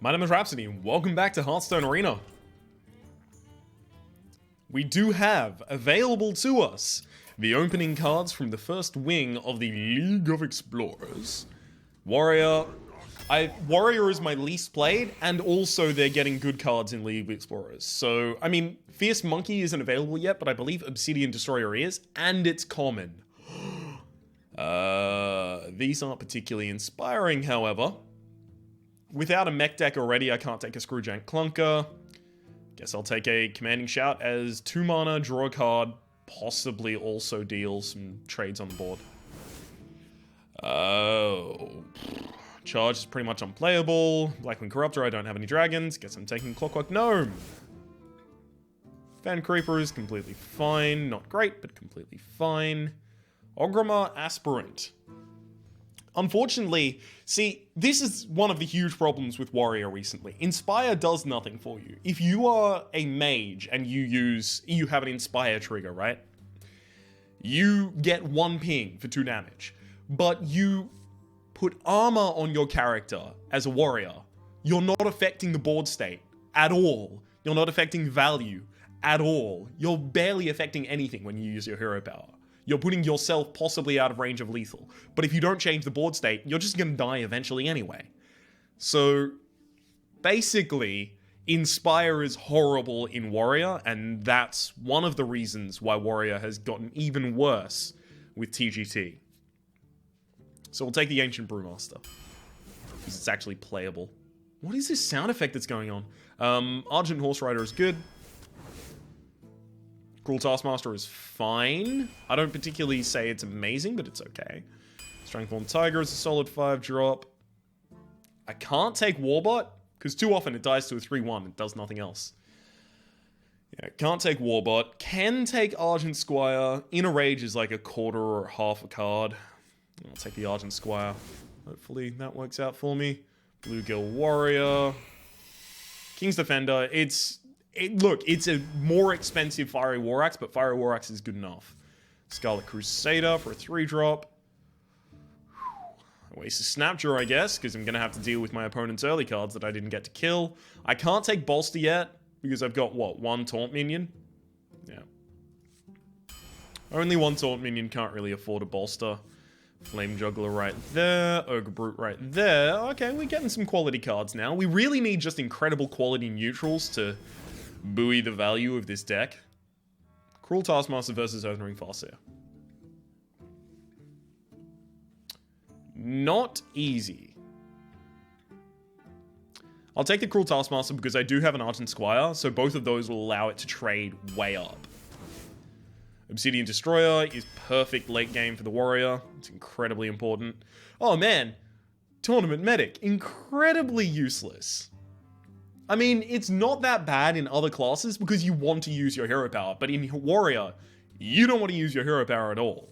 My name is Rhapsody, and welcome back to Hearthstone Arena. We do have available to us the opening cards from the first wing of the League of Explorers. Warrior is my least played, and also they're getting good cards in League of Explorers. So, I mean, Fierce Monkey isn't available yet, but I believe Obsidian Destroyer is, and it's common. These aren't particularly inspiring, however. Without a mech deck already, I can't take a Screwjank Clunker. Guess I'll take a Commanding Shout as 2 mana, draw a card, possibly also deal some trades on the board. Charge is pretty much unplayable. Blackwing Corruptor, I don't have any dragons. Guess I'm taking Clockwork Gnome. Fan Creeper is completely fine. Not great, but completely fine. Ogrimmar Aspirant. Unfortunately, see, this is one of the huge problems with Warrior recently. Inspire does nothing for you. If you are a mage and you have an Inspire trigger, right? You get 1 ping for 2 damage. But you put armor on your character as a warrior. You're not affecting the board state at all. You're not affecting value at all. You're barely affecting anything when you use your hero power. You're putting yourself possibly out of range of lethal. But if you don't change the board state, you're just going to die eventually anyway. So, basically, Inspire is horrible in Warrior, and that's one of the reasons why Warrior has gotten even worse with TGT. So we'll take the Ancient Brewmaster, because it's actually playable. What is this sound effect that's going on? Argent Horse Rider is good. Cruel Taskmaster is fine. I don't particularly say it's amazing, but it's okay. Strengthborn Tiger is a solid 5-drop. I can't take Warbot, because too often it dies to a 3-1. It does nothing else. Yeah, can't take Warbot. Can take Argent Squire. Inner Rage is like a quarter or half a card. I'll take the Argent Squire. Hopefully that works out for me. Bluegill Warrior. King's Defender. Look, it's a more expensive Fiery War Axe, but Fiery War Axe is good enough. Scarlet Crusader for a 3-drop. I waste a Snapjaw, I guess, because I'm going to have to deal with my opponent's early cards that I didn't get to kill. I can't take Bolster yet, because I've got, what, 1 Taunt Minion? Yeah. Only 1 Taunt Minion, can't really afford a Bolster. Flame Juggler right there, Ogre Brute right there. Okay, we're getting some quality cards now. We really need just incredible quality neutrals to buoy the value of this deck. Cruel Taskmaster versus Earthring Farseer. Not easy. I'll take the Cruel Taskmaster because I do have an Argent Squire, so both of those will allow it to trade way up. Obsidian Destroyer is perfect late game for the Warrior. It's incredibly important. Oh man, Tournament Medic, incredibly useless. I mean, it's not that bad in other classes because you want to use your hero power, but in Warrior, you don't want to use your hero power at all.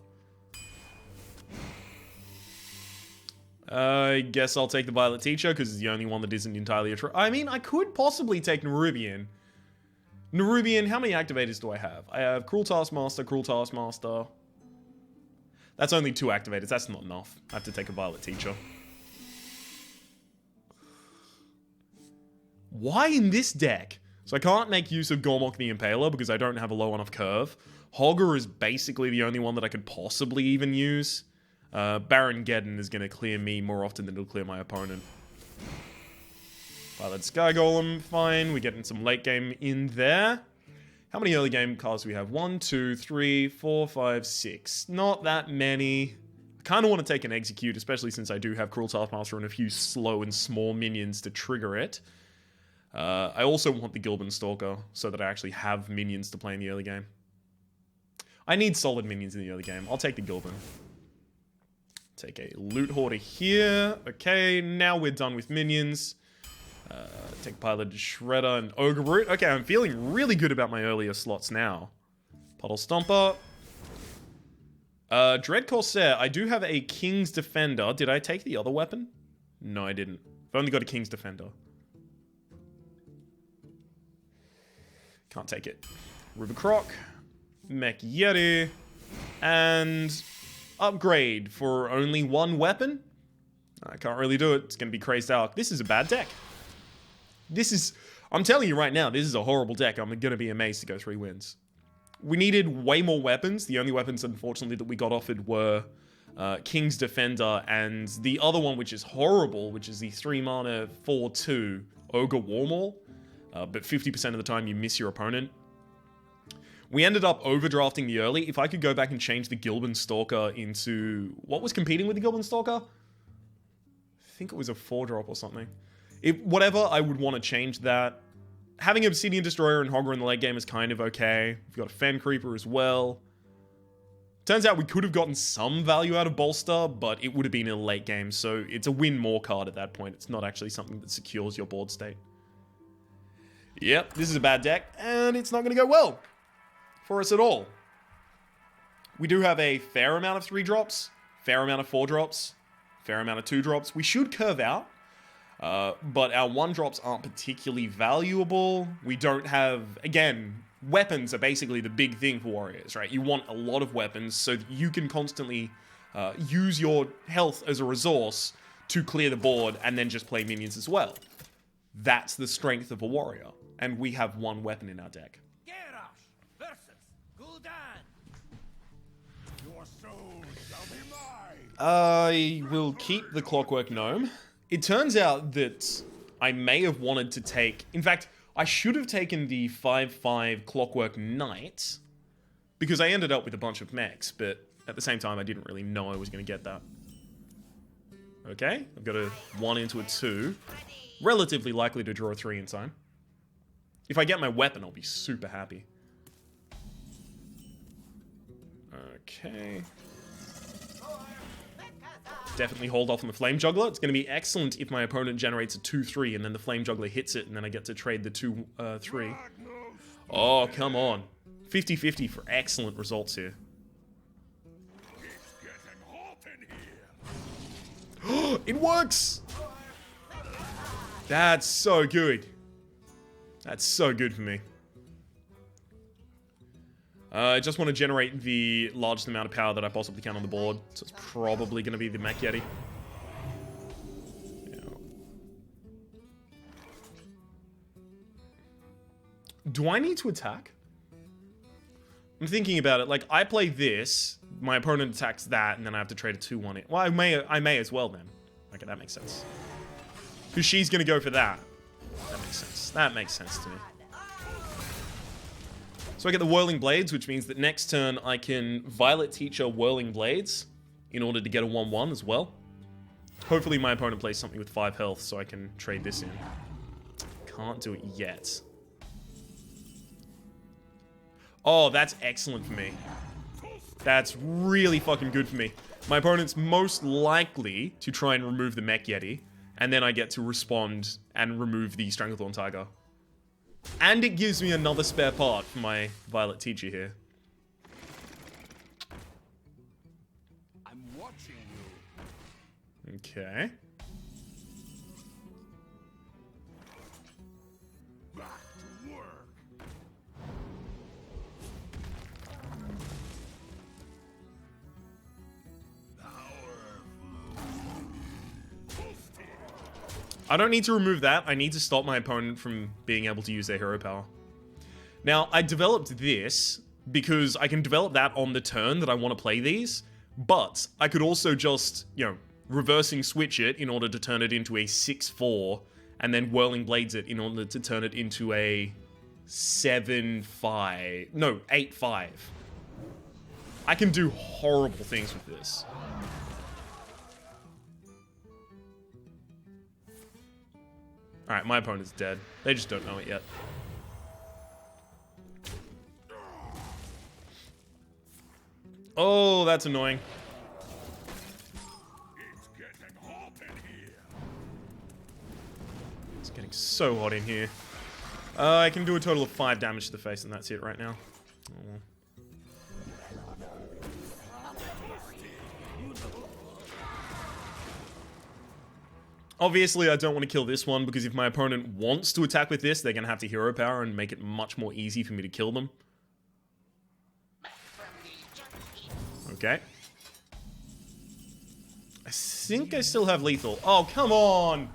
I guess I'll take the Violet Teacher because it's the only one that isn't entirely I mean, I could possibly take Nerubian. Nerubian, how many activators do I have? I have Cruel Taskmaster, Cruel Taskmaster. That's only 2 activators. That's not enough. I have to take a Violet Teacher. Why in this deck? So I can't make use of Gormok the Impaler because I don't have a low enough curve. Hogger is basically the only one that I could possibly even use. Baron Geddon is going to clear me more often than it'll clear my opponent. Violet Sky Golem, fine. We're getting some late game in there. How many early game cards do we have? 1, 2, 3, 4, 5, 6. Not that many. I kind of want to take an Execute, especially since I do have Cruel Taskmaster and a few slow and small minions to trigger it. I also want the Gilban Stalker so that I actually have minions to play in the early game. I need solid minions in the early game. I'll take the Gilban. Take a Loot Hoarder here. Okay, now we're done with minions. Take Pilot Shredder and Ogre Brute. Okay, I'm feeling really good about my earlier slots now. Puddle Stomper. Dread Corsair. I do have a King's Defender. Did I take the other weapon? No, I didn't. I've only got a King's Defender. Can't take it. River Croc. Mech Yeti. And upgrade for only 1 weapon? I can't really do it. It's going to be Crazed Alk. This is a bad deck. This is... I'm telling you right now, this is a horrible deck. I'm going to be amazed to go 3 wins. We needed way more weapons. The only weapons, unfortunately, that we got offered were King's Defender and the other one, which is horrible, which is the 3 mana 4/2 Ogre Warmaul. But 50% of the time, you miss your opponent. We ended up overdrafting the early. If I could go back and change the Gilban Stalker into... What was competing with the Gilban Stalker? I think it was a 4-drop or something. Whatever, I would want to change that. Having Obsidian Destroyer and Hogger in the late game is kind of okay. We've got a Fen Creeper as well. Turns out we could have gotten some value out of Bolster, but it would have been in a late game, so it's a win more card at that point. It's not actually something that secures your board state. Yep, this is a bad deck, and it's not going to go well for us at all. We do have a fair amount of 3-drops, fair amount of 4-drops, fair amount of 2-drops. We should curve out, but our 1-drops aren't particularly valuable. We don't have, again, weapons are basically the big thing for warriors, right? You want a lot of weapons so that you can constantly use your health as a resource to clear the board and then just play minions as well. That's the strength of a warrior, and we have 1 weapon in our deck. I will keep the Clockwork Gnome. It turns out that I may have wanted to take... In fact, I should have taken the 5/5 Clockwork Knight, because I ended up with a bunch of mechs, but at the same time, I didn't really know I was going to get that. Okay, I've got a 1 into a 2. Relatively likely to draw a 3 in time. If I get my weapon, I'll be super happy. Okay. Definitely hold off on the Flame Juggler. It's going to be excellent if my opponent generates a 2/3 and then the Flame Juggler hits it and then I get to trade the 2/3. Oh, come on. 50-50 for excellent results here. It works! That's so good. That's so good for me. I just want to generate the largest amount of power that I possibly can on the board. So it's probably going to be the Mech Yeti. Yeah. Do I need to attack? I'm thinking about it. Like, I play this, my opponent attacks that, and then I have to trade a 2/1 in. Well, I may as well then. Okay, that makes sense. Because she's going to go for that. That makes sense. That makes sense to me. So I get the Whirling Blades, which means that next turn I can Violet Teacher Whirling Blades in order to get a 1/1 as well. Hopefully my opponent plays something with 5 health so I can trade this in. Can't do it yet. Oh, that's excellent for me. That's really fucking good for me. My opponent's most likely to try and remove the Mech Yeti, and then I get to respond and remove the Stranglethorn Tiger. And it gives me another spare part for my Violet Teacher here. I'm watching you. Okay. Back to work. I don't need to remove that. I need to stop my opponent from being able to use their hero power. Now, I developed this because I can develop that on the turn that I want to play these, but I could also just, you know, reversing switch it in order to turn it into a 6/4, and then Whirling Blades it in order to turn it into a 7/5. No, 8/5. I can do horrible things with this. Alright, my opponent's dead. They just don't know it yet. Oh, that's annoying. It's getting hot in here. It's getting so hot in here. I can do a total of 5 damage to the face, and that's it right now. Oh. Obviously, I don't want to kill this one, because if my opponent wants to attack with this, they're going to have to hero power and make it much more easy for me to kill them. Okay. I think I still have lethal. Oh, come on!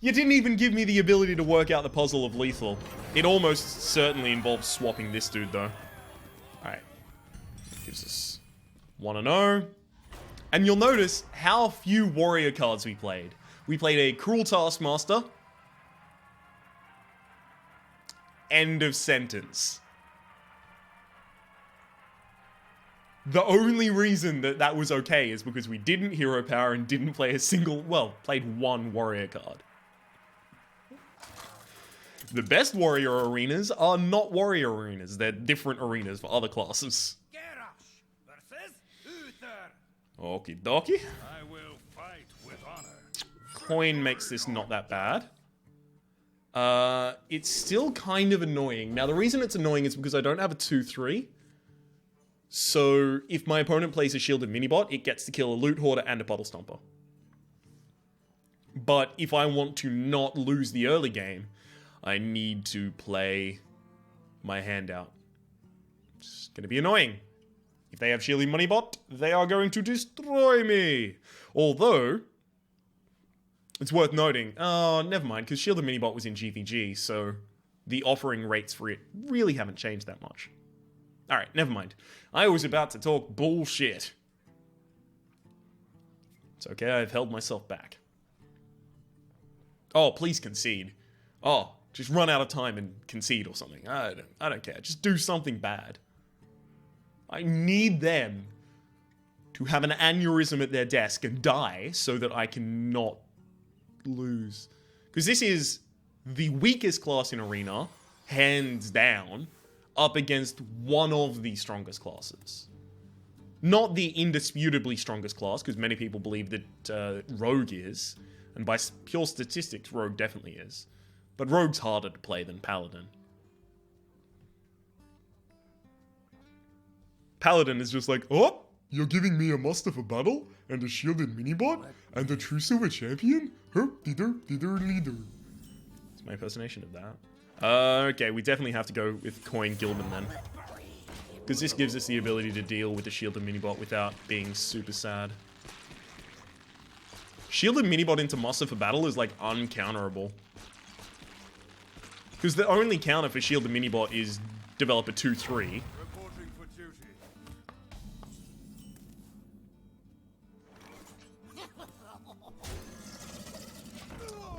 You didn't even give me the ability to work out the puzzle of lethal. It almost certainly involves swapping this dude, though. Alright. Gives us 1-0. And you'll notice how few warrior cards we played. We played a Cruel Taskmaster. End of sentence. The only reason that that was okay is because we didn't hero power and didn't play a single, well, played one warrior card. The best warrior arenas are not warrior arenas. They're different arenas for other classes. Okie dokie. I will fight with honor. Coin makes this not that bad. It's still kind of annoying. Now, the reason it's annoying is because I don't have a 2-3. So, if my opponent plays a shielded minibot, it gets to kill a loot hoarder and a puddle stomper. But if I want to not lose the early game, I need to play my hand out. It's gonna be annoying. If they have shielded minibot, they are going to destroy me. Although, it's worth noting, oh, never mind, because shielded minibot was in GVG, so the offering rates for it really haven't changed that much. Alright, never mind. I was about to talk bullshit. It's okay, I've held myself back. Oh, please concede. Oh, just run out of time and concede or something. I don't care. Just do something bad. I need them to have an aneurysm at their desk and die so that I can not lose. Because this is the weakest class in Arena, hands down, up against one of the strongest classes. Not the indisputably strongest class, because many people believe that Rogue is, and by pure statistics, Rogue definitely is. But Rogue's harder to play than Paladin. Paladin is just like, oh, you're giving me a muster for battle, and a shielded minibot, and a true silver champion? Leader. It's my impersonation of that. Okay, we definitely have to go with Coin Gilman then. Because this gives us the ability to deal with the shielded minibot without being super sad. Shielded minibot into muster for battle is like uncounterable. Because the only counter for shielded minibot is develop a 2-3.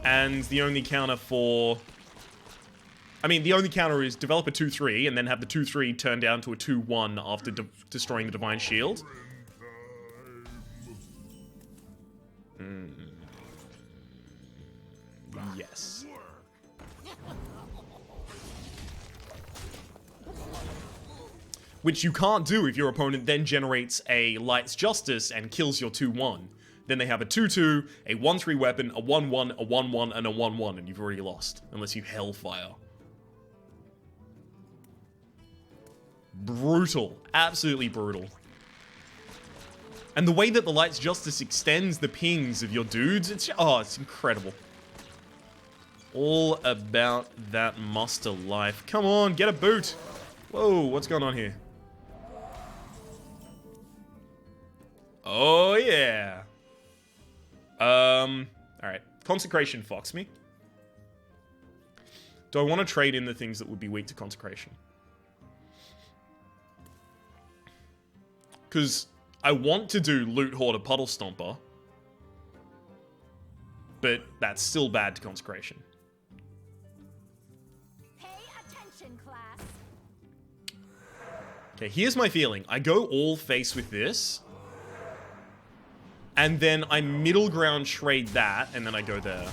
And the only counter for... I mean, the only counter is develop a 2-3 and then have the 2-3 turn down to a 2-1 after destroying the Divine Shield. Yes. Which you can't do if your opponent then generates a Light's Justice and kills your 2-1. Then they have a 2-2, a 1-3 weapon, a 1-1, a 1-1, and a 1-1, and you've already lost. Unless you Hellfire. Brutal. Absolutely brutal. And the way that the Light's Justice extends the pings of your dudes, it's incredible. All about that muster life. Come on, get a boot. Whoa, what's going on here? Oh, yeah. Alright. Consecration fucks me. Do I want to trade in the things that would be weak to Consecration? Because I want to do Loot Hoarder Puddle Stomper, but that's still bad to Consecration. Pay attention, class. Okay, here's my feeling. I go all face with this, and then I middle ground trade that, and then I go there.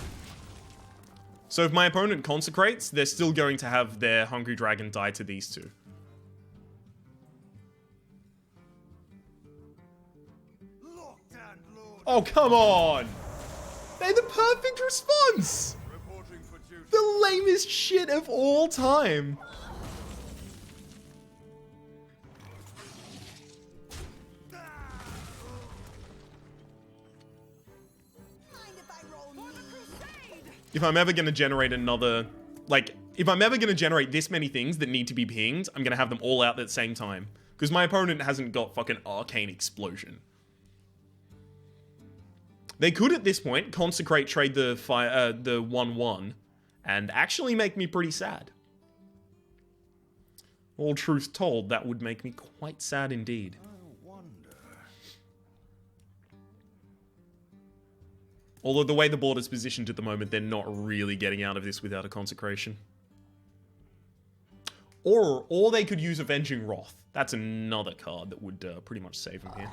So if my opponent consecrates, they're still going to have their Hungry Dragon die to these two. Oh, come on! They're the perfect response! The lamest shit of all time. If I'm ever going to generate another... Like, if I'm ever going to generate this many things that need to be pinged, I'm going to have them all out at the same time. Because my opponent hasn't got fucking Arcane Explosion. They could at this point consecrate, trade the 1/1, and actually make me pretty sad. All truth told, that would make me quite sad indeed. Although the way the board is positioned at the moment, they're not really getting out of this without a consecration. Or they could use Avenging Wrath. That's another card that would pretty much save them here.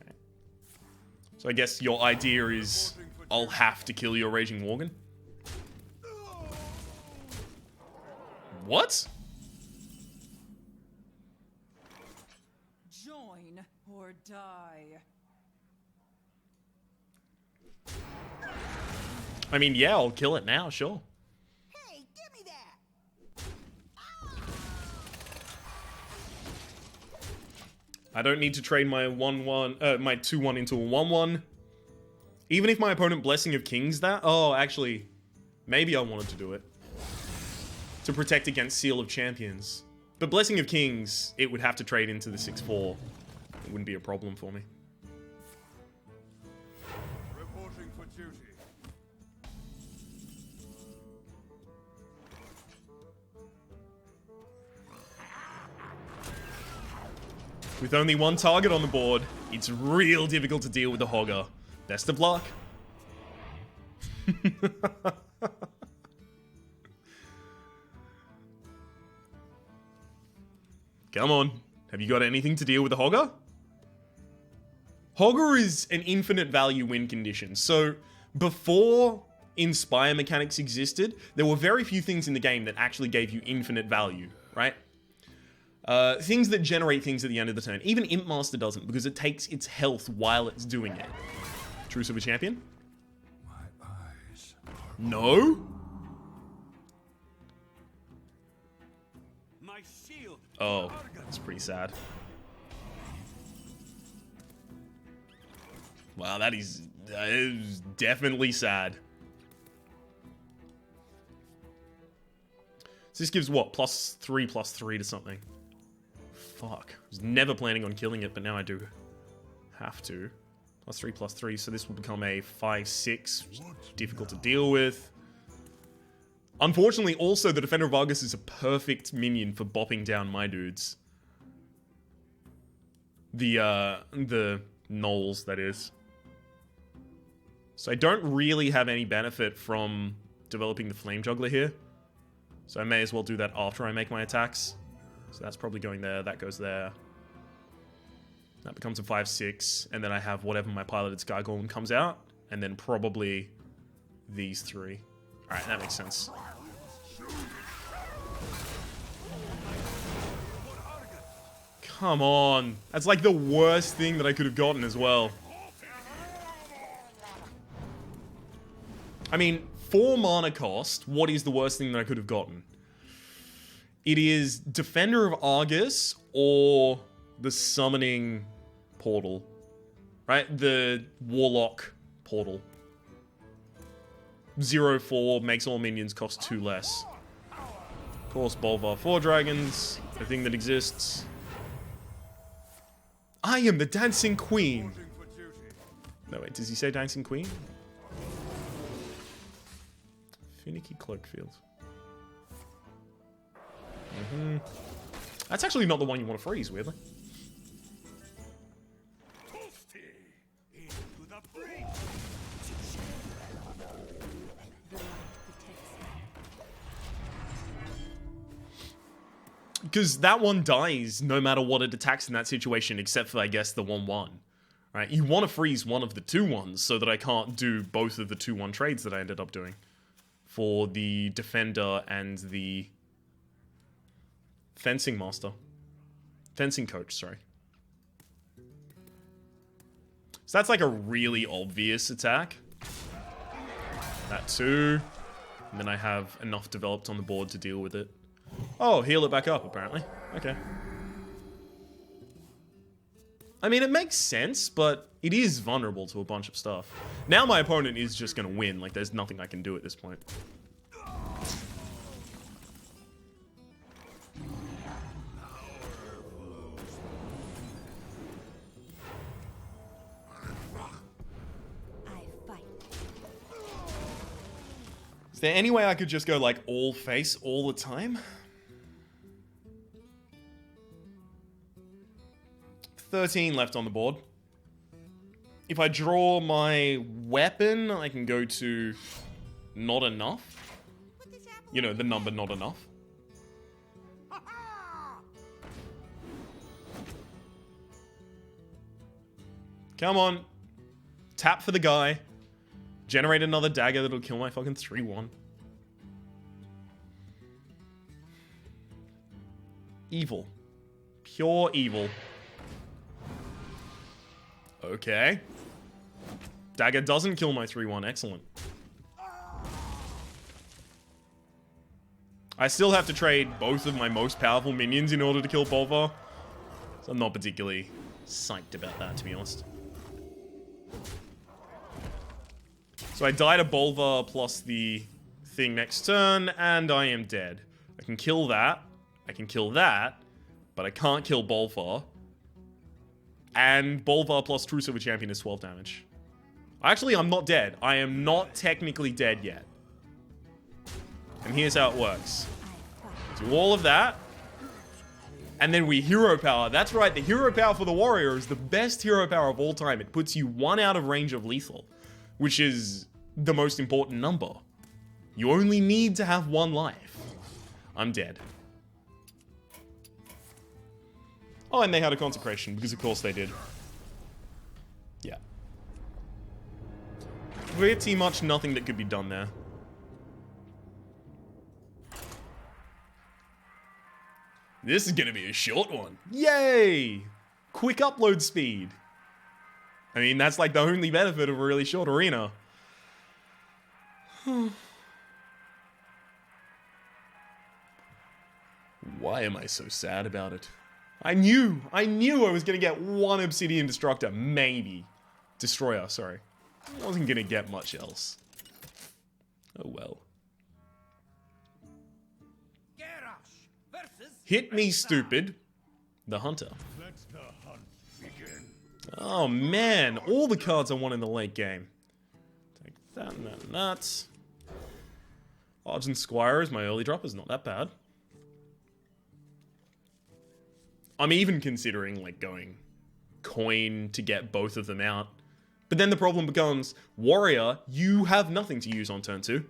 Okay. So I guess your idea is I'll have to kill your Raging Worgen? What? Join or die. I mean, yeah, I'll kill it now, sure. Hey, give me that! I don't need to trade my 1/1, my 2/1 into a 1/1. Even if my opponent Blessing of Kings that... Oh, actually, maybe I wanted to do it. To protect against Seal of Champions. But Blessing of Kings, it would have to trade into the 6/4. It wouldn't be a problem for me. Reporting for duty. With only one target on the board, it's real difficult to deal with the Hogger. Best of luck. Come on. Have you got anything to deal with the Hogger? Hogger is an infinite value win condition. So before Inspire mechanics existed, there were very few things in the game that actually gave you infinite value, right? Things that generate things at the end of the turn. Even Imp Master doesn't, because it takes its health while it's doing it. Truce of a Champion? My eyes. No? My shield. Oh, that's pretty sad. Wow, that is definitely sad. So this gives what? +3/+3 to something. Fuck. I was never planning on killing it, but now I do have to. +3/+3, so this will become a 5/6. Difficult to deal with. Unfortunately, also, the Defender of Argus is a perfect minion for bopping down my dudes. The gnolls, that is. So I don't really have any benefit from developing the Flame Juggler here. So I may as well do that after I make my attacks. So that's probably going there, that goes there. That becomes a 5/6, and then I have whatever my piloted Sky Golem comes out, and then probably these three. Alright, that makes sense. Come on. That's like the worst thing that I could have gotten as well. I mean, 4 mana cost, what is the worst thing that I could have gotten? It is Defender of Argus or the Summoning Portal. Right? The Warlock Portal. 0/4 makes all minions cost 2 less. Of course, Bolvar 4 dragons, a thing that exists. I am the Dancing Queen. No, wait, does he say Dancing Queen? Finicky Cloakfield. That's actually not the one you want to freeze, weirdly. Because that one dies no matter what it attacks in that situation, except for, I guess, the 1/1. Right? You want to freeze one of the 2/1s so that I can't do both of the 2/1 trades that I ended up doing. For the Defender and the Fencing Master. Fencing Coach, sorry. So that's like a really obvious attack. That too. And then I have enough developed on the board to deal with it. Oh, heal it back up, apparently. Okay. I mean, it makes sense, but it is vulnerable to a bunch of stuff. Now my opponent is just going to win. Like, there's nothing I can do at this point. there any way I could just go, like, all face all the time? 13 left on the board. If I draw my weapon, I can go to not enough. You know, the number not enough. Come on. Tap for the guy. Generate another dagger that'll kill my fucking 3-1. Evil. Pure evil. Okay. Dagger doesn't kill my 3-1. Excellent. I still have to trade both of my most powerful minions in order to kill Bolvar. So I'm not particularly psyched about that, to be honest. So I die to Bolvar plus the thing next turn, and I am dead. I can kill that. I can kill that. But I can't kill Bolvar. And Bolvar plus True Silver Champion is 12 damage. Actually, I'm not dead. I am not technically dead yet. And here's how it works. Do all of that. And then we hero power. That's right, the hero power for the warrior is the best hero power of all time. It puts you 1 out of range of lethal, which is the most important number. You only need to have 1 life. I'm dead. Oh, and they had a consecration, because of course they did. Yeah. Pretty much nothing that could be done there. This is gonna be a short one. Yay! Quick upload speed. I mean, that's like the only benefit of a really short arena. Why am I so sad about it? I knew I was gonna get 1 Obsidian Destructor, maybe. Destroyer, sorry. I wasn't gonna get much else. Oh well. Hit me, stupid. The Hunter. Let the hunt begin. Oh man, all the cards I want in the late game. Take that and that and that. Argent Squire is my early drop, is not that bad. I'm even considering, like, going coin to get both of them out. But then the problem becomes, warrior, you have nothing to use on turn 2.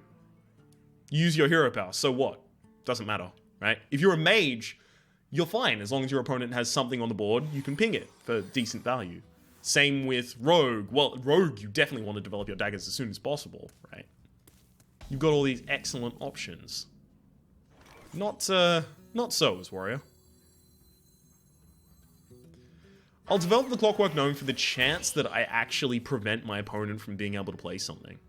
Use your hero power, so what? Doesn't matter, right? If you're a mage, you're fine. As long as your opponent has something on the board, you can ping it for decent value. Same with rogue. Well, rogue, you definitely want to develop your daggers as soon as possible, right? You've got all these excellent options. Not so as warrior. I'll develop the Clockwork Gnome for the chance that I actually prevent my opponent from being able to play something.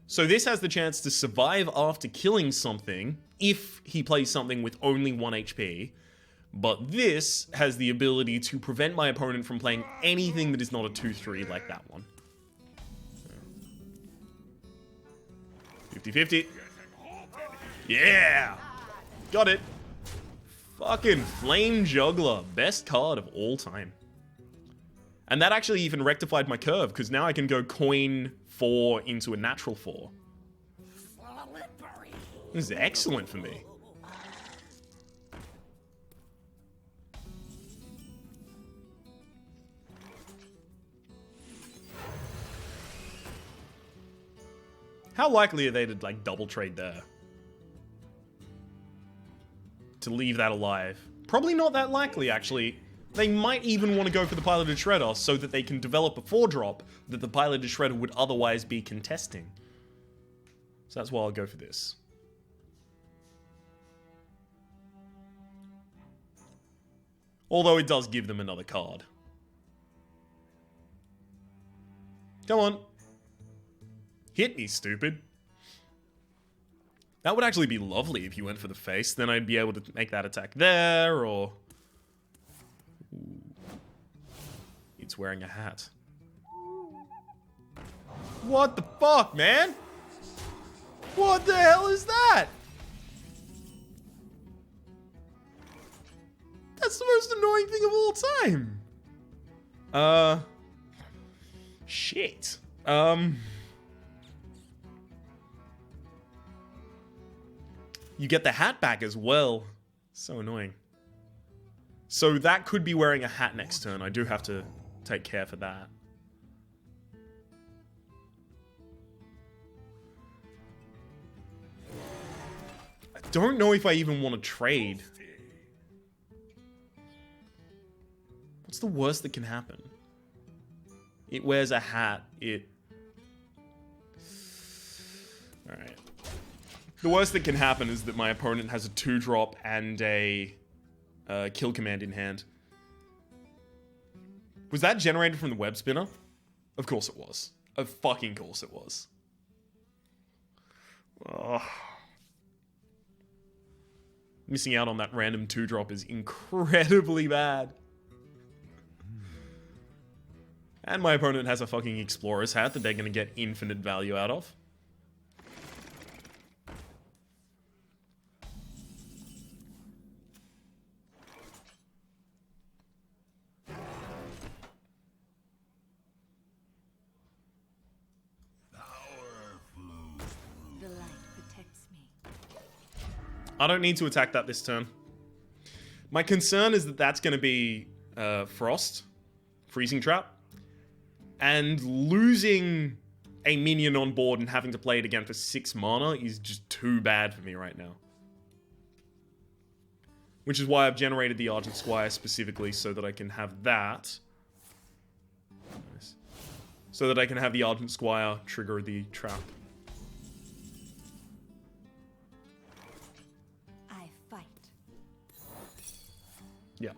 So this has the chance to survive after killing something if he plays something with only 1 HP. But this has the ability to prevent my opponent from playing anything that is not a 2-3 like that one. 50-50. Yeah! Got it. Fucking Flame Juggler. Best card of all time. And that actually even rectified my curve, because now I can go coin 4 into a natural 4. This is excellent for me. How likely are they to, like, double trade there? To leave that alive? Probably not that likely, actually. They might even want to go for the Piloted Shredder so that they can develop a 4-drop that the Piloted Shredder would otherwise be contesting. So that's why I'll go for this. Although it does give them another card. Come on. Hit me, stupid. That would actually be lovely if you went for the face. Then I'd be able to make that attack there, or... Ooh. It's wearing a hat. What the fuck, man? What the hell is that? That's the most annoying thing of all time. Shit. You get the hat back as well. So annoying. So that could be wearing a hat next turn. I do have to take care for that. I don't know if I even want to trade. What's the worst that can happen? It wears a hat. Alright. The worst that can happen is that my opponent has a 2-drop and a kill command in hand. Was that generated from the web spinner? Of course it was. Of fucking course it was. Ugh. Missing out on that random 2-drop is incredibly bad. And my opponent has a fucking explorer's hat that they're gonna get infinite value out of. The light protects me. I don't need to attack that this turn. My concern is that that's gonna be Frost. Freezing Trap. And losing a minion on board and having to play it again for 6 mana is just too bad for me right now. Which is why I've generated the Argent Squire specifically so that I can have that. Nice. So that I can have the Argent Squire trigger the trap. I fight. Yeah.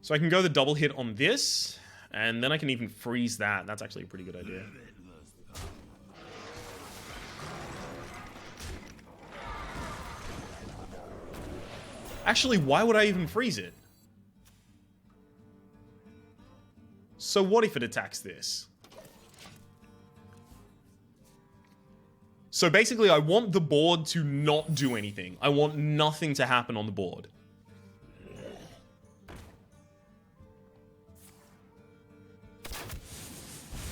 So I can go the double hit on this, and then I can even freeze that. That's actually a pretty good idea. Actually, why would I even freeze it? So what if it attacks this? So basically, I want the board to not do anything. I want nothing to happen on the board.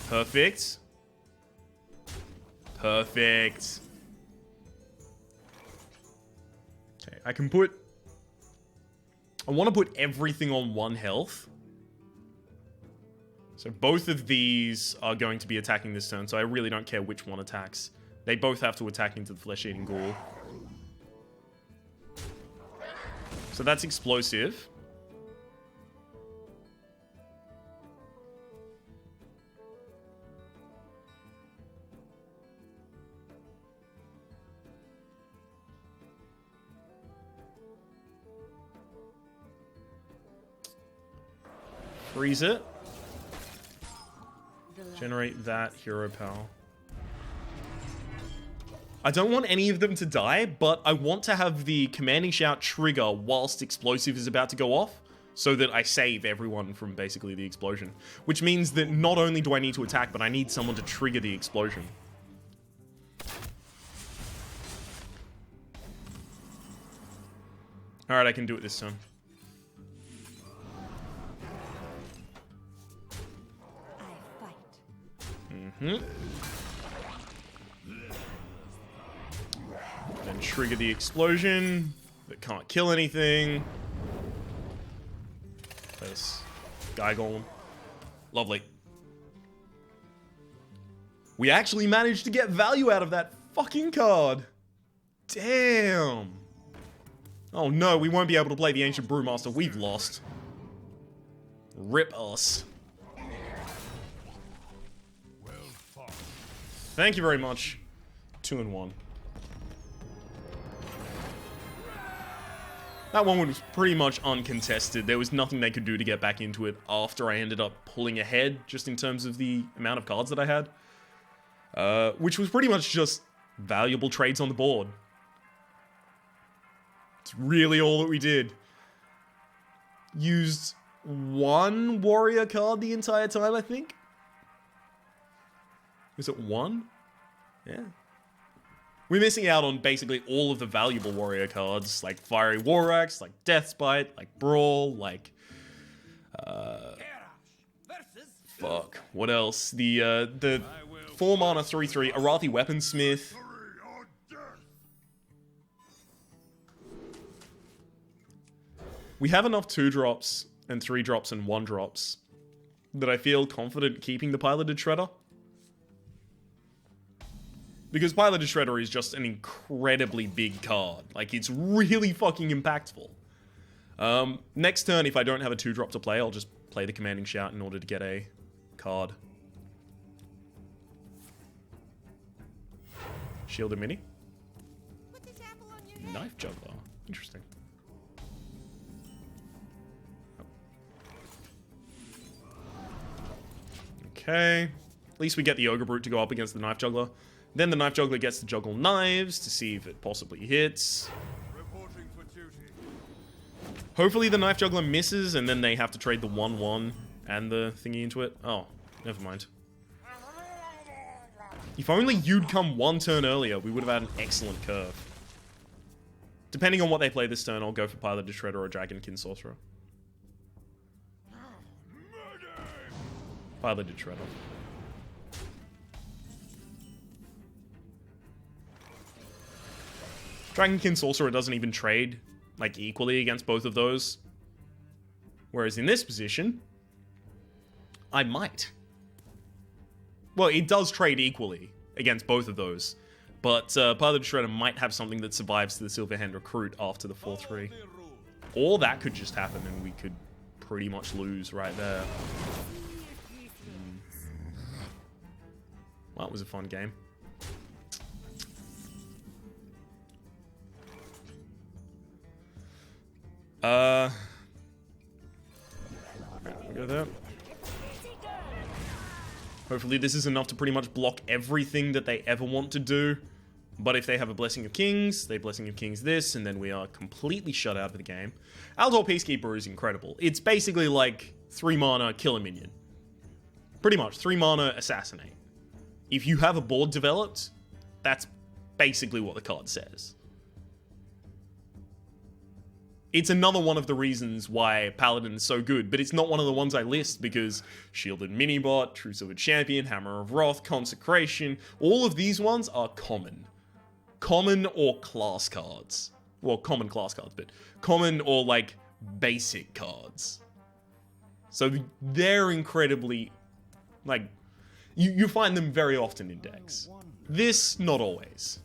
Perfect. Perfect. Okay, I can put... I want to put everything on 1 health. So both of these are going to be attacking this turn, so I really don't care which one attacks. They both have to attack into the Flesh-Eating Ghoul. So that's explosive. Freeze it. Generate that hero power. I don't want any of them to die, but I want to have the commanding shout trigger whilst explosive is about to go off, so that I save everyone from basically the explosion. Which means that not only do I need to attack, but I need someone to trigger the explosion. Alright, I can do it this turn. Then trigger the explosion that can't kill anything. This guy golem. Lovely. We actually managed to get value out of that fucking card. Damn. Oh no, we won't be able to play the Ancient Brewmaster. We've lost. Rip us. Thank you very much. 2 and 1. That one was pretty much uncontested. There was nothing they could do to get back into it after I ended up pulling ahead, just in terms of the amount of cards that I had. Which was pretty much just valuable trades on the board. It's really all that we did. Used 1 warrior card the entire time, I think. Is it 1? Yeah. We're missing out on basically all of the valuable warrior cards, like Fiery War Axe, like Deathspite, like Brawl, like... fuck. What else? The 4 mana 3/3 Arathi Weaponsmith. We have enough 2-drops and 3-drops and 1-drops that I feel confident keeping the Piloted Shredder. Because Piloted Shredder is just an incredibly big card. Like, it's really fucking impactful. Next turn, if I don't have a 2-drop to play, I'll just play the Commanding Shout in order to get a card. Shielded Mini. Put this apple on your head. Knife Juggler. Interesting. Okay. At least we get the Ogre Brute to go up against the Knife Juggler. Then the Knife Juggler gets to juggle knives to see if it possibly hits. Reporting for duty. Hopefully the Knife Juggler misses and then they have to trade the 1/1 and the thingy into it. Oh, never mind. If only you'd come one turn earlier, we would have had an excellent curve. Depending on what they play this turn, I'll go for Piloted Shredder or Dragonkin Sorcerer. Piloted Shredder. Dragonkin Sorcerer doesn't even trade, like, equally against both of those. Whereas in this position, I might. Well, it does trade equally against both of those. But Piloted Shredder might have something that survives to the Silverhand Recruit after the 4-3. Or that could just happen and we could pretty much lose right there. Well, that was a fun game. We go there. Hopefully this is enough to pretty much block everything that they ever want to do. But if they have a Blessing of Kings, they Blessing of Kings this, and then we are completely shut out of the game. Aldor Peacekeeper is incredible. It's basically like 3 mana, kill a minion. Pretty much, 3 mana, assassinate. If you have a board developed, that's basically what the card says. It's another one of the reasons why Paladin is so good, but it's not one of the ones I list because Shielded Minibot, True Silver Champion, Hammer of Wrath, Consecration, all of these ones are common. Common or class cards. Well, common class cards, but common or like basic cards. So they're incredibly, like, you find them very often in decks. This, not always.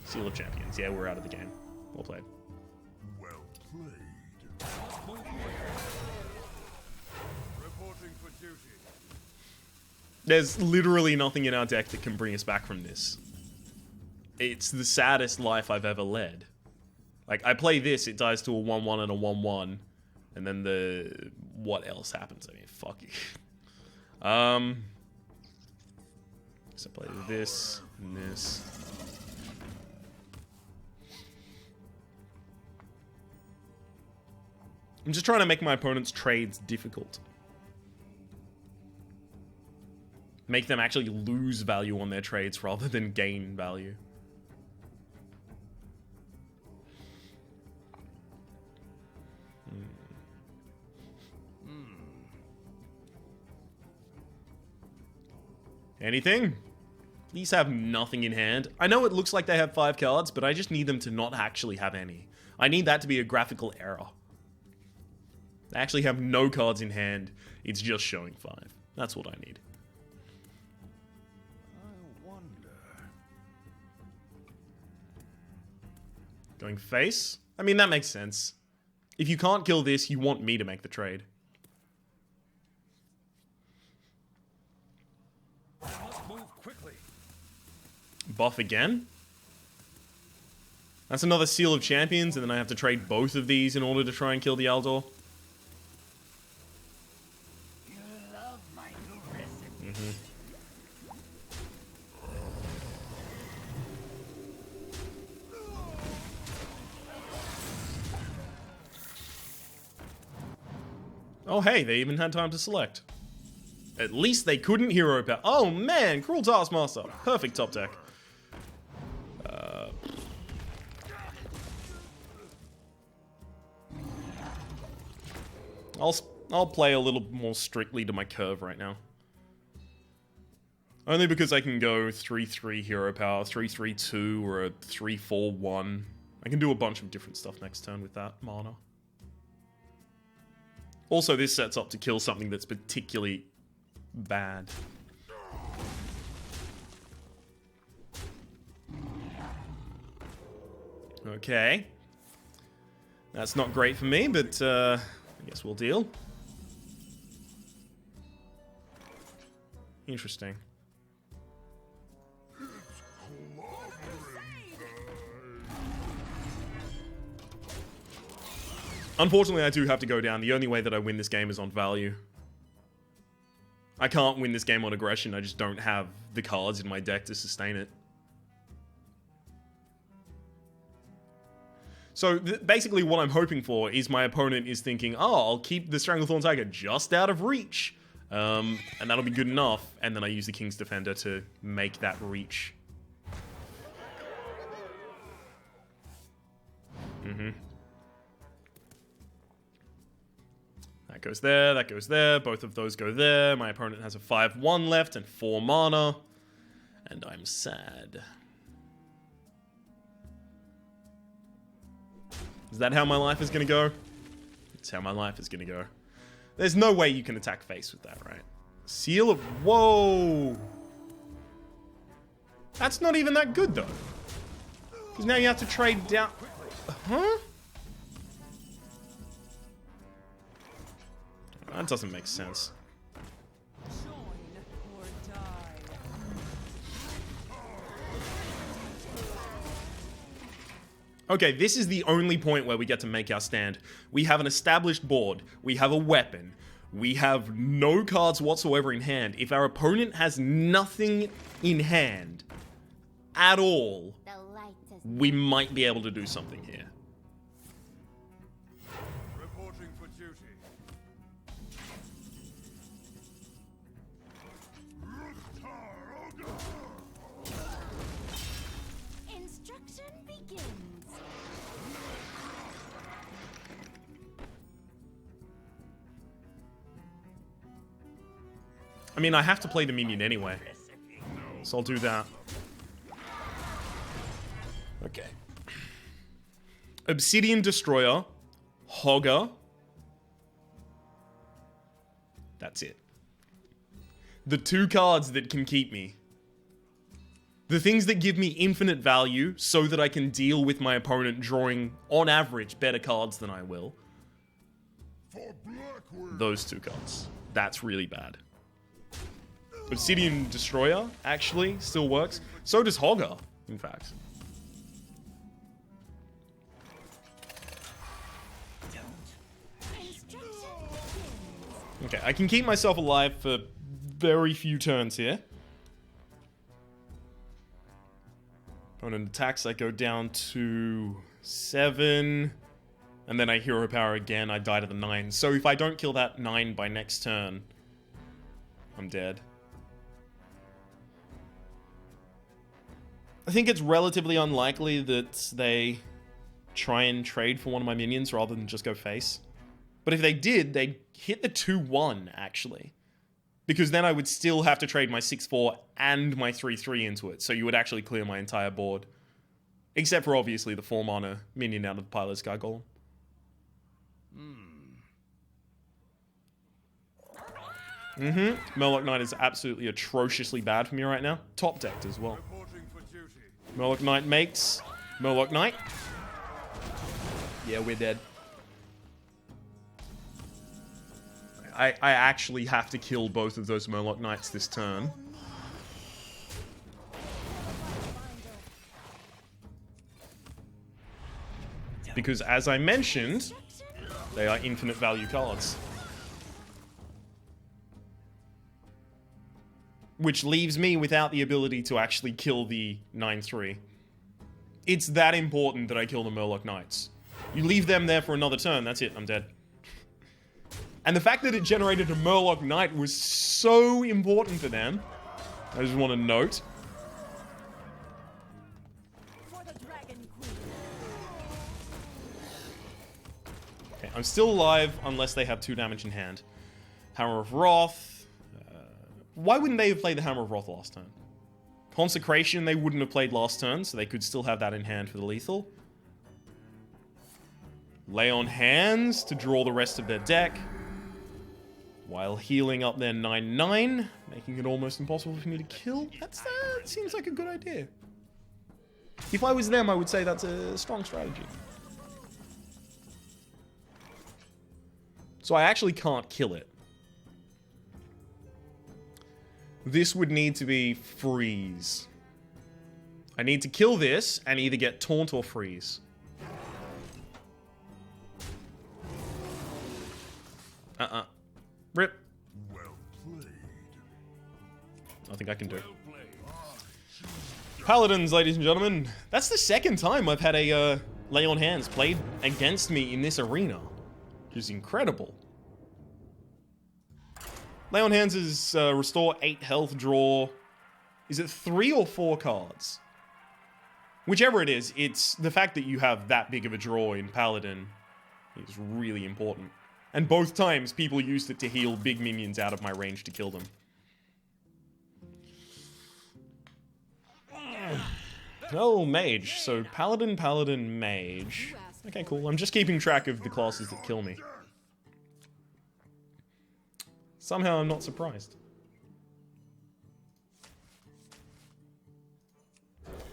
Seal of Champions, yeah, we're out of the game. Well played. Well played. Reporting for duty. There's literally nothing in our deck that can bring us back from this. It's the saddest life I've ever led. Like, I play this, it dies to a 1/1 and a 1/1, and then the... what else happens? I mean, fuck you. So I play this, and this. I'm just trying to make my opponent's trades difficult. Make them actually lose value on their trades rather than gain value. Anything? These have nothing in hand. I know it looks like they have 5 cards, but I just need them to not actually have any. I need that to be a graphical error. They actually have no cards in hand. It's just showing 5. That's what I need. I wonder. Going face? I mean, that makes sense. If you can't kill this, you want me to make the trade. Must move quickly. Buff again? That's another Seal of Champions, and then I have to trade both of these in order to try and kill the Aldor. You love my new recipe. Oh hey, they even had time to select. At least they couldn't hero power. Oh man, Cruel Taskmaster. Perfect top deck. I'll play a little more strictly to my curve right now. Only because I can go 3/3 hero power, 3/3/2, or a 3/4/1. I can do a bunch of different stuff next turn with that mana. Also, this sets up to kill something that's particularly bad. Okay. That's not great for me, but I guess we'll deal. Interesting. Unfortunately, I do have to go down. The only way that I win this game is on value. I can't win this game on aggression. I just don't have the cards in my deck to sustain it. So basically what I'm hoping for is my opponent is thinking, oh, I'll keep the Stranglethorn Tiger just out of reach. And that'll be good enough. And then I use the King's Defender to make that reach. That goes there, that goes there. Both of those go there. My opponent has a 5/1 left and 4 mana. And I'm sad. Is that how my life is going to go? It's how my life is going to go. There's no way you can attack face with that, right? Seal of... Whoa! That's not even that good, though. Because now you have to trade down... Huh? That doesn't make sense. Okay, this is the only point where we get to make our stand. We have an established board. We have a weapon. We have no cards whatsoever in hand. If our opponent has nothing in hand at all, we might be able to do something here. Reporting for duty. Instruction begins. I mean, I have to play the minion anyway. So I'll do that. Okay. Obsidian Destroyer. Hogger. That's it. The 2 cards that can keep me. The things that give me infinite value so that I can deal with my opponent drawing, on average, better cards than I will. Those 2 cards. That's really bad. Obsidian Destroyer, actually, still works. So does Hogger, in fact. Okay, I can keep myself alive for very few turns here. Opponent attacks, I go down to 7. And then I Hero Power again, I die to the 9. So if I don't kill that 9 by next turn, I'm dead. I think it's relatively unlikely that they try and trade for one of my minions rather than just go face. But if they did, they'd hit the 2/1, actually. Because then I would still have to trade my 6/4 and my 3/3 into it. So you would actually clear my entire board. Except for, obviously, the 4 mana minion out of the Pilot Sky Golem. Murloc Knight is absolutely atrociously bad for me right now. Top decked as well. Reporting for duty. Murloc Knight makes Murloc Knight. Yeah, we're dead. I actually have to kill both of those Murloc Knights this turn. Because as I mentioned, they are infinite value cards. Which leaves me without the ability to actually kill the 9/3. It's that important that I kill the Murloc Knights. You leave them there for another turn, that's it, I'm dead. And the fact that it generated a Murloc Knight was so important for them. I just want to note. For the Dragon Queen. Okay, I'm still alive unless they have 2 damage in hand. Hammer of Wrath. Why wouldn't they have played the Hammer of Wrath last turn? Consecration they wouldn't have played last turn, so they could still have that in hand for the lethal. Lay on Hands to draw the rest of their deck. while healing up their 9/9, making it almost impossible for me to kill. That seems like a good idea. If I was them, I would say that's a strong strategy. So I actually can't kill it. This would need to be freeze. I need to kill this and either get taunt or freeze. Rip. Well played. Nothing I can do. Paladins, ladies and gentlemen. That's the second time I've had a Lay on Hands played against me in this arena. Which is incredible. Lay on Hands is restore 8 health, draw... Is it 3 or 4 cards? Whichever it is, it's the fact that you have that big of a draw in Paladin is really important. And both times, people used it to heal big minions out of my range to kill them. Oh, Mage. So, Paladin, Paladin, Mage. Okay, cool. I'm just keeping track of the classes that kill me. Somehow, I'm not surprised.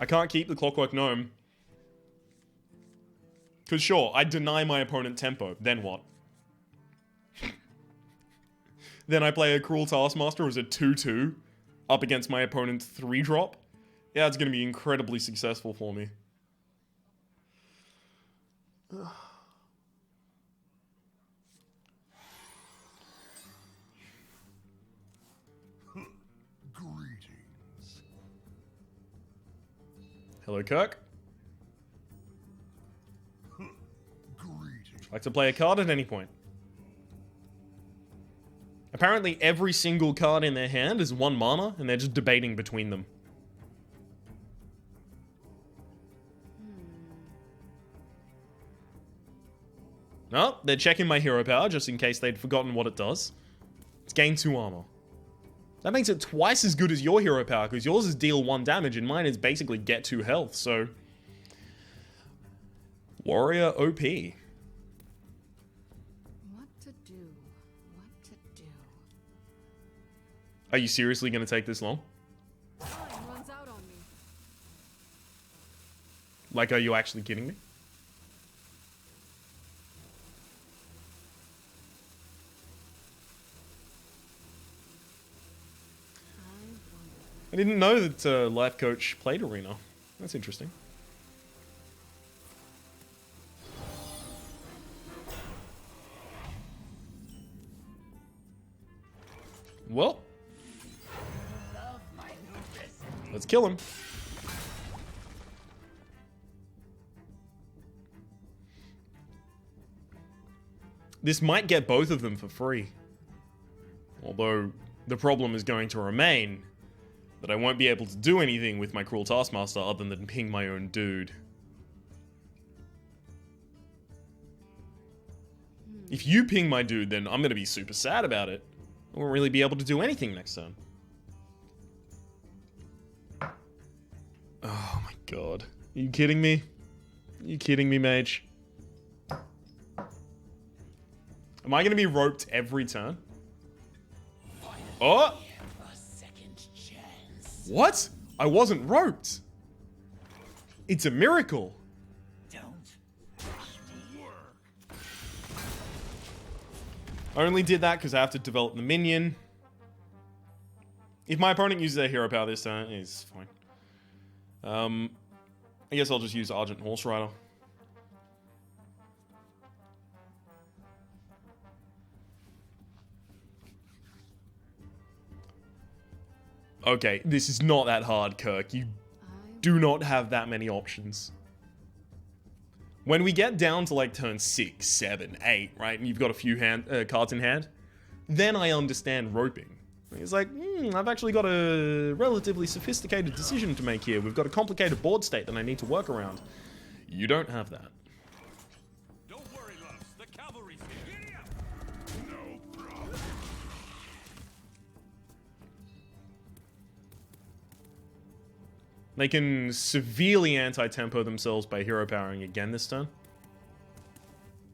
I can't keep the Clockwork Gnome. Because sure, I deny my opponent tempo. Then what? Then I play a Cruel Taskmaster as a 2/2 up against my opponent's 3-drop. Yeah, it's going to be incredibly successful for me. Greetings. Hello, Kirk. Greetings. Like to play a card at any point. Apparently, every single card in their hand is 1 mana, and they're just debating between them. No, they're checking my hero power just in case they'd forgotten what it does. It's gain 2 armor. That makes it twice as good as your hero power, because yours is deal 1 damage, and mine is basically get 2 health, so... Warrior OP. What to do? What to do? Are you seriously going to take this long? Time runs out on me. Like, are you actually kidding me? I didn't know that Life Coach played Arena. That's interesting. Well, let's kill him. This might get both of them for free. Although, the problem is going to remain that I won't be able to do anything with my Cruel Taskmaster other than ping my own dude. If you ping my dude, then I'm gonna be super sad about it. I won't really be able to do anything next turn. Oh my god. Are you kidding me? Are you kidding me, Mage? Am I gonna be roped every turn? Oh! What? I wasn't roped. It's a miracle. I only did that because I have to develop the minion. If my opponent uses their hero power this turn, it's fine. I guess I'll just use Argent Horse Rider. Okay, this is not that hard, Kirk. You do not have that many options. When we get down to like turn 6, 7, 8, right, and you've got a few cards in hand, then I understand roping. It's like, I've actually got a relatively sophisticated decision to make here. We've got a complicated board state that I need to work around. You don't have that. Don't worry, loves. The cavalry's here. Giddy up. No problem. They can severely anti-tempo themselves by hero powering again this turn.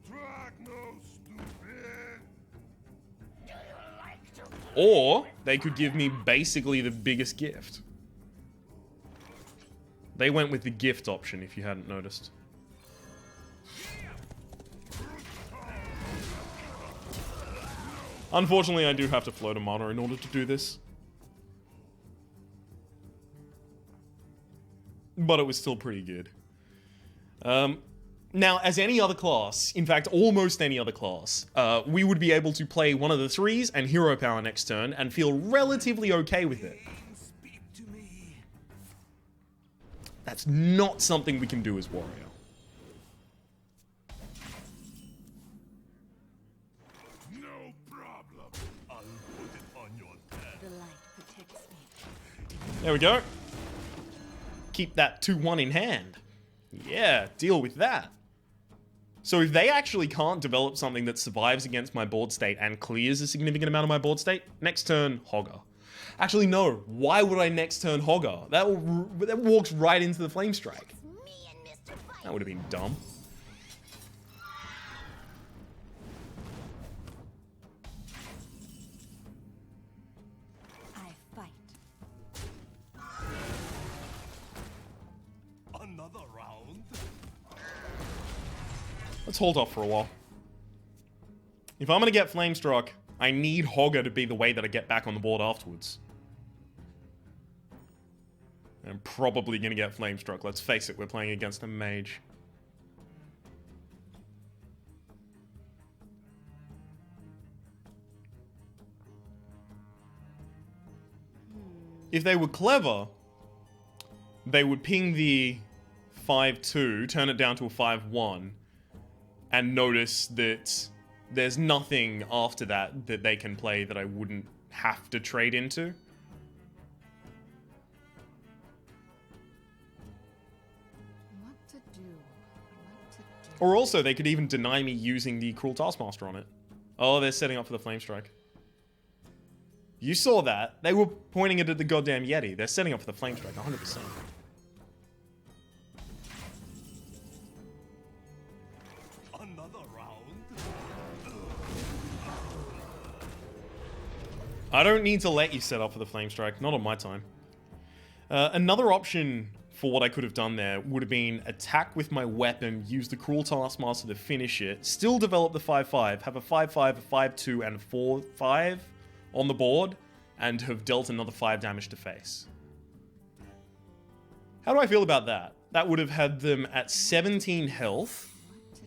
Drag no stupid. Or they could give me basically the biggest gift. They went with the gift option, if you hadn't noticed. Unfortunately, I do have to float a mana in order to do this. But it was still pretty good. Now, as any other class, in fact, almost any other class, we would be able to play one of the threes and hero power next turn and feel relatively okay with it. Speak to me. That's not something we can do as warrior. No problem. I'll put it on your tab. The light protects me. There we go. Keep that 2-1 in hand. Yeah, deal with that. So if they actually can't develop something that survives against my board state and clears a significant amount of my board state, next turn, Hogger. Actually, no. Why would I next turn Hogger? That walks right into the Flame Strike. Me and Mr. Fight. That would have been dumb. I fight. Another round. Let's hold off for a while. If I'm going to get Flame Struck, I need Hogger to be the way that I get back on the board afterwards. I'm probably going to get Flame Struck. Let's face it, we're playing against a mage. If they were clever, they would ping the 5-2, turn it down to a 5-1, and notice that there's nothing after that that they can play that I wouldn't have to trade into. What to do? What to do? Or also, they could even deny me using the Cruel Taskmaster on it. Oh, they're setting up for the Flame Strike. You saw that. They were pointing it at the goddamn Yeti. They're setting up for the Flame Strike, 100%. Another round. I don't need to let you set up for the Flame Strike. Not on my time. Another option for what I could have done there would have been attack with my weapon, use the Cruel Taskmaster to finish it, still develop the 5-5, have a 5-5, a 5-2, and a 4-5 on the board, and have dealt another 5 damage to face. How do I feel about that? That would have had them at 17 health,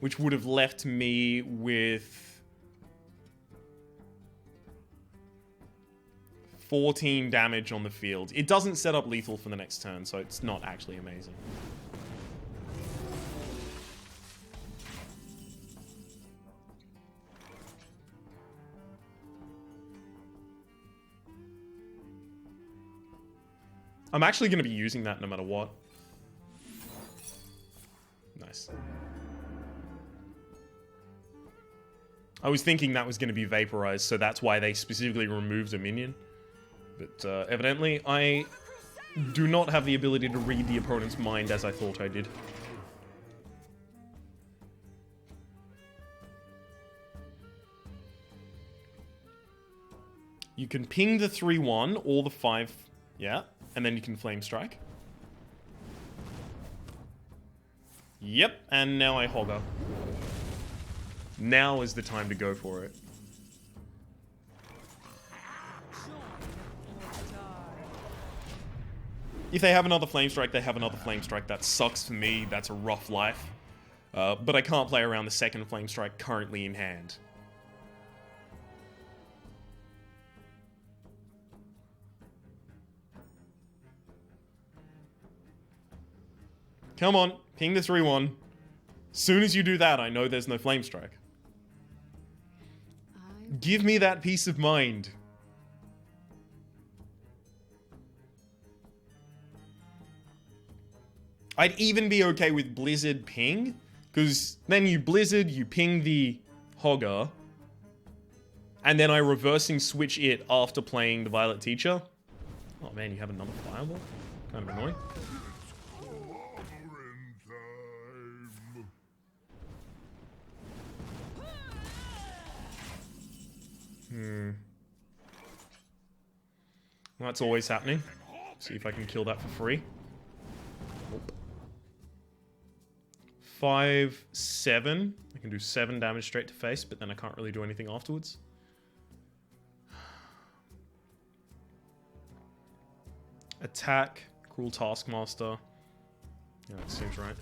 which would have left me with 14 damage on the field. It doesn't set up lethal for the next turn, so it's not actually amazing. I'm actually going to be using that no matter what. Nice. I was thinking that was going to be vaporized, so that's why they specifically removed a minion. But evidently, I do not have the ability to read the opponent's mind as I thought I did. You can ping the 3-1 or the 5... Yeah, and then you can Flame Strike. Yep, and now I Hogger. Now is the time to go for it. If they have another Flame Strike, they have another Flame Strike. That sucks for me. That's a rough life. But I can't play around the second Flame Strike currently in hand. Come on, ping the 3-1. Soon as you do that, I know there's no Flame Strike. Give me that peace of mind. I'd even be okay with Blizzard ping, because then you Blizzard, you ping the Hogger, and then I reversing switch it after playing the Violet Teacher. Oh man, you have another Fireball? Kind of annoying. That's always happening. See if I can kill that for free. Nope. 5, 7. I can do 7 damage straight to face, but then I can't really do anything afterwards. Attack, Cruel Taskmaster. Yeah, that seems right.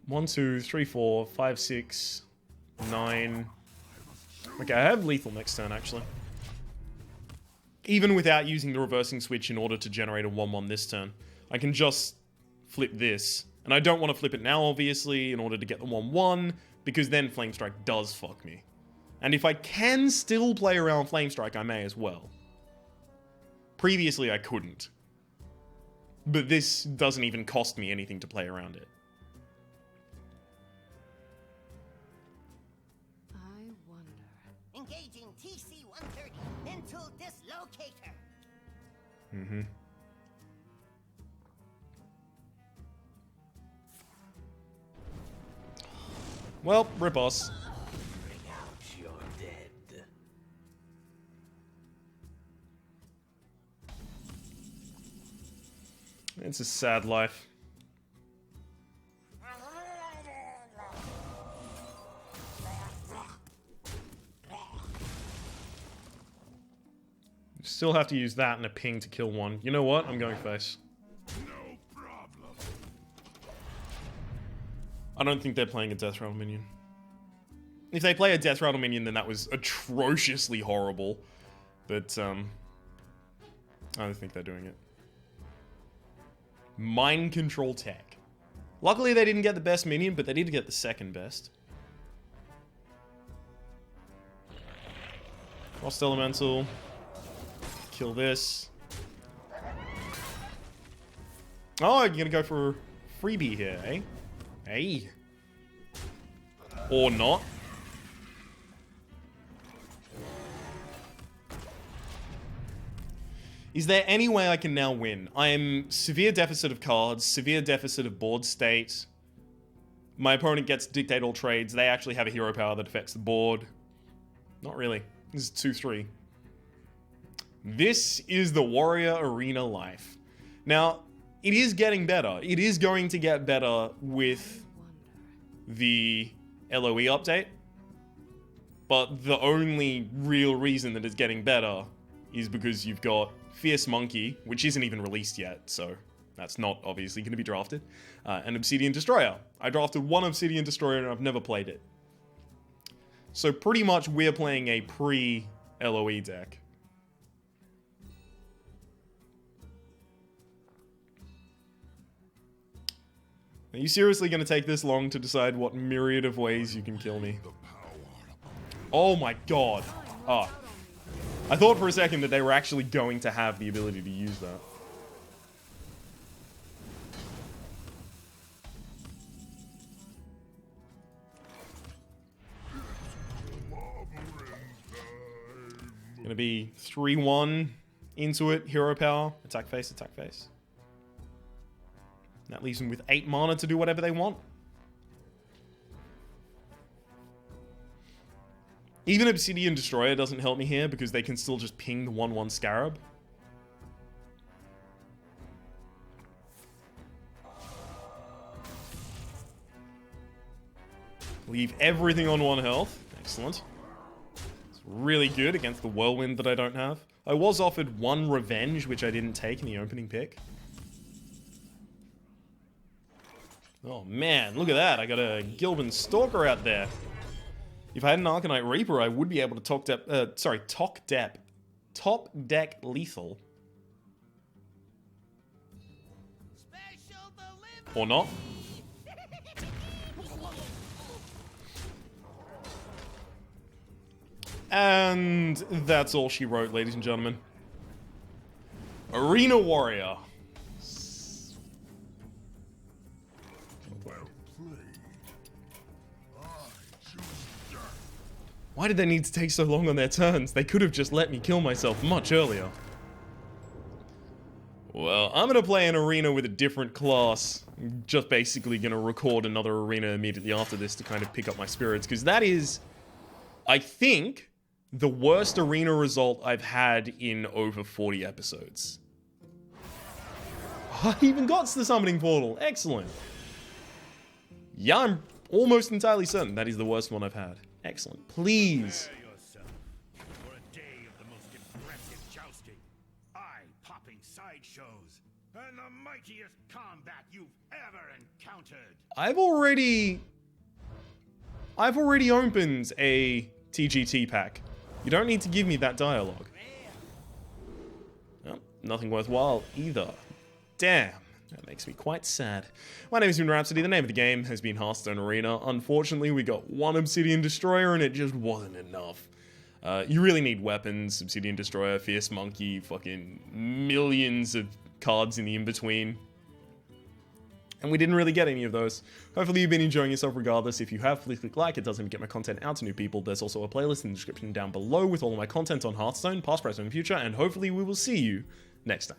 One, 2, 3, 4, 5, 6, 9. Okay, I have lethal next turn, actually. Even without using the reversing switch in order to generate a 1-1 this turn. I can just flip this. And I don't want to flip it now, obviously, in order to get the 1-1, because then Flamestrike does fuck me. And if I can still play around Flamestrike, I may as well. Previously, I couldn't. But this doesn't even cost me anything to play around it. Engaging TC-130 mental dislocator. Mm-hmm. Well, rip us. Bring out your dead. It's a sad life. Still have to use that and a ping to kill one. You know what? I'm going face. No problem. I don't think they're playing a Death Rattle minion. If they play a Death Rattle minion, then that was atrociously horrible. But, I don't think they're doing it. Mind Control Tech. Luckily, they didn't get the best minion, but they did get the second best. Frost Elemental. Kill this. Oh, you're gonna go for a freebie here, eh? Hey. Or not. Is there any way I can now win? I am severe deficit of cards, severe deficit of board state. My opponent gets dictate all trades. They actually have a hero power that affects the board. Not really. This is 2-3. This is the Warrior Arena life. Now, it is getting better. It is going to get better with the LOE update. But the only real reason that it's getting better is because you've got Fierce Monkey, which isn't even released yet, so that's not obviously going to be drafted, and Obsidian Destroyer. I drafted one Obsidian Destroyer and I've never played it. So pretty much we're playing a pre-LOE deck. Are you seriously going to take this long to decide what myriad of ways you can kill me? Oh my god. Ah. I thought for a second that they were actually going to have the ability to use that. Gonna be 3-1 into it, hero power, attack face, attack face. That leaves them with 8 mana to do whatever they want. Even Obsidian Destroyer doesn't help me here because they can still just ping the 1-1 Scarab. Leave everything on 1 health. Excellent. It's really good against the Whirlwind that I don't have. I was offered 1 Revenge, which I didn't take in the opening pick. Oh man, look at that. I got a Gilban Stalker out there. If I had an Arcanite Reaper, I would be able to top deck lethal. Or not. And that's all she wrote, ladies and gentlemen. Arena Warrior. Well played. I choose Why did they need to take so long on their turns? They could have just let me kill myself much earlier. Well, I'm gonna play an arena with a different class. I'm just basically gonna record another arena immediately after this to kind of pick up my spirits, because that is, I think, the worst arena result I've had in over 40 episodes. I even got to the summoning portal. Excellent. Yeah, I'm almost entirely certain that is the worst one I've had. Excellent. Please. Prepare yourself for a day of the most impressive jousting, eye-popping sideshows, and the mightiest combat you've ever encountered. I've already opened a TGT pack. You don't need to give me that dialogue. Well, nothing worthwhile either. Damn. That makes me quite sad. My name is Rhapsody. The name of the game has been Hearthstone Arena. Unfortunately, we got one Obsidian Destroyer and it just wasn't enough. You really need weapons, Obsidian Destroyer, Fierce Monkey, fucking millions of cards in the in-between. And we didn't really get any of those. Hopefully you've been enjoying yourself regardless. If you have, please click like. It does help me get my content out to new people. There's also a playlist in the description down below with all of my content on Hearthstone, past, present, and future, and hopefully we will see you next time.